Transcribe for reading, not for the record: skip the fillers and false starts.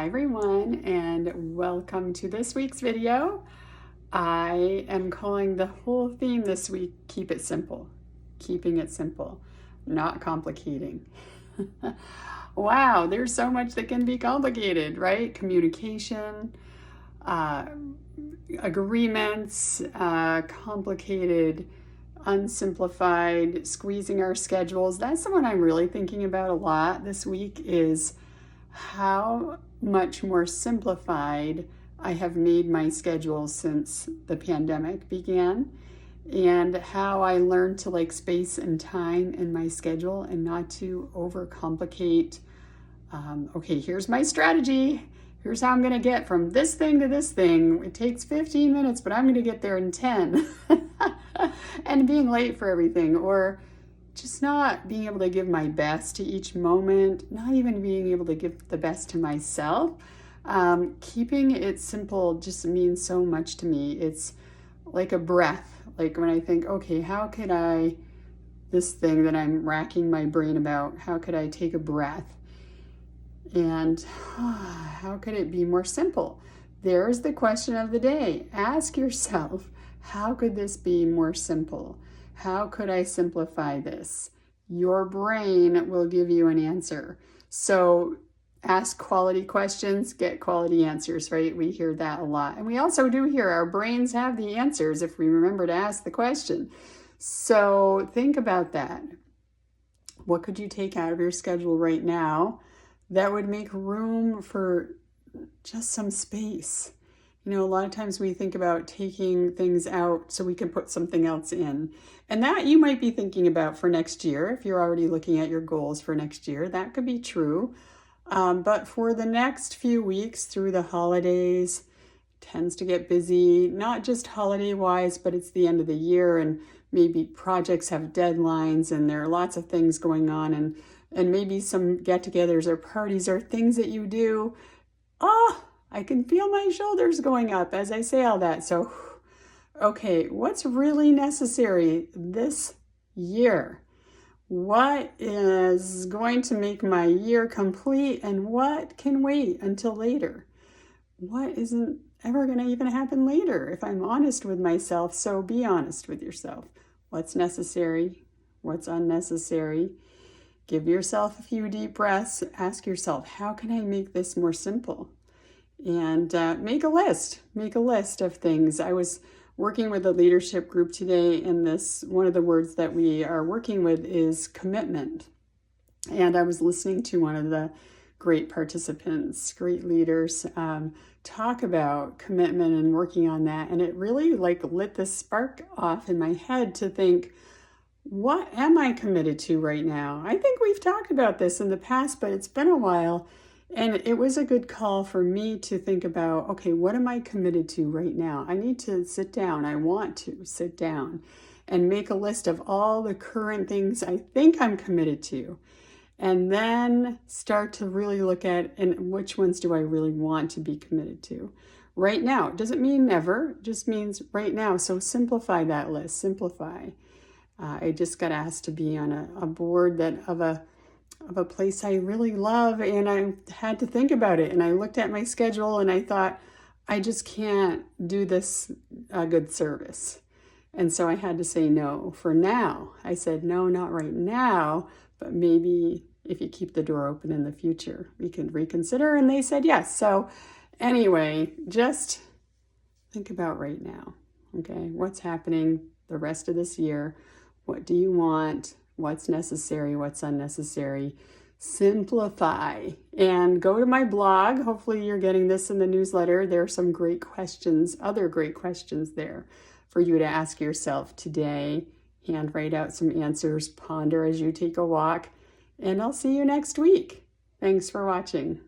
Hi everyone, and welcome to this week's video. I am calling the whole theme this week, Keep It Simple. Keeping it simple, not complicating. Wow, there's so much that can be complicated, right? Communication, uh, agreements, complicated, unsimplified, squeezing our schedules. That's the one I'm really thinking about a lot this week, is how much more simplified I have made my schedule since the pandemic began, and how I learned to like space and time in my schedule and not to overcomplicate. Okay, here's my strategy. Here's how I'm going to get from this thing to this thing. It takes 15 minutes, but I'm going to get there in 10. And being late for everything, or just not being able to give my best to each moment, not even being able to give the best to myself. Keeping it simple just means so much to me. It's like a breath. Like when I think, okay, how could I, this thing that I'm racking my brain about, how could I take a breath? And how could it be more simple? There's the question of the day. Ask yourself, how could this be more simple? How could I simplify this? Your brain will give you an answer. So ask quality questions, get quality answers, right? We hear that a lot. And we also do hear our brains have the answers if we remember to ask the question. So think about that. What could you take out of your schedule right now that would make room for just some space? You know, a lot of times we think about taking things out so we can put something else in. And that you might be thinking about for next year. If you're already looking at your goals for next year, that could be true. But for the next few weeks through the holidays, tends to get busy, not just holiday-wise, but it's the end of the year and maybe projects have deadlines and there are lots of things going on, and maybe some get-togethers or parties or things that you do. I can feel my shoulders going up as I say all that. So, okay, what's really necessary this year? What is going to make my year complete, and what can wait until later? What isn't ever going to even happen later if I'm honest with myself? So be honest with yourself. What's necessary? What's unnecessary? Give yourself a few deep breaths. Ask yourself, how can I make this more simple? And make a list of things. I was working with a leadership group today, and one of the words that we are working with is commitment. And I was listening to one of the great participants, great leaders, talk about commitment and working on that. And it really lit this spark off in my head to think, what am I committed to right now? I think we've talked about this in the past, but it's been a while. And it was a good call for me to think about, okay, what am I committed to right now? I need to sit down. I want to sit down and make a list of all the current things I think I'm committed to. And then start to really look at, and which ones do I really want to be committed to right now? It doesn't mean never, it just means right now. So simplify that list, simplify. I just got asked to be on a board of a place I really love, and I had to think about it. And I looked at my schedule and I thought, I just can't do this a good service. And so I had to say no for now. I said, no, not right now, but maybe if you keep the door open in the future, we can reconsider. And they said yes. So anyway, just think about right now. Okay, what's happening the rest of this year? What do you want? What's necessary? What's unnecessary? Simplify. And go to my blog. Hopefully you're getting this in the newsletter. There are some great questions, other great questions there for you to ask yourself today. Handwrite out some answers, ponder as you take a walk, and I'll see you next week. Thanks for watching.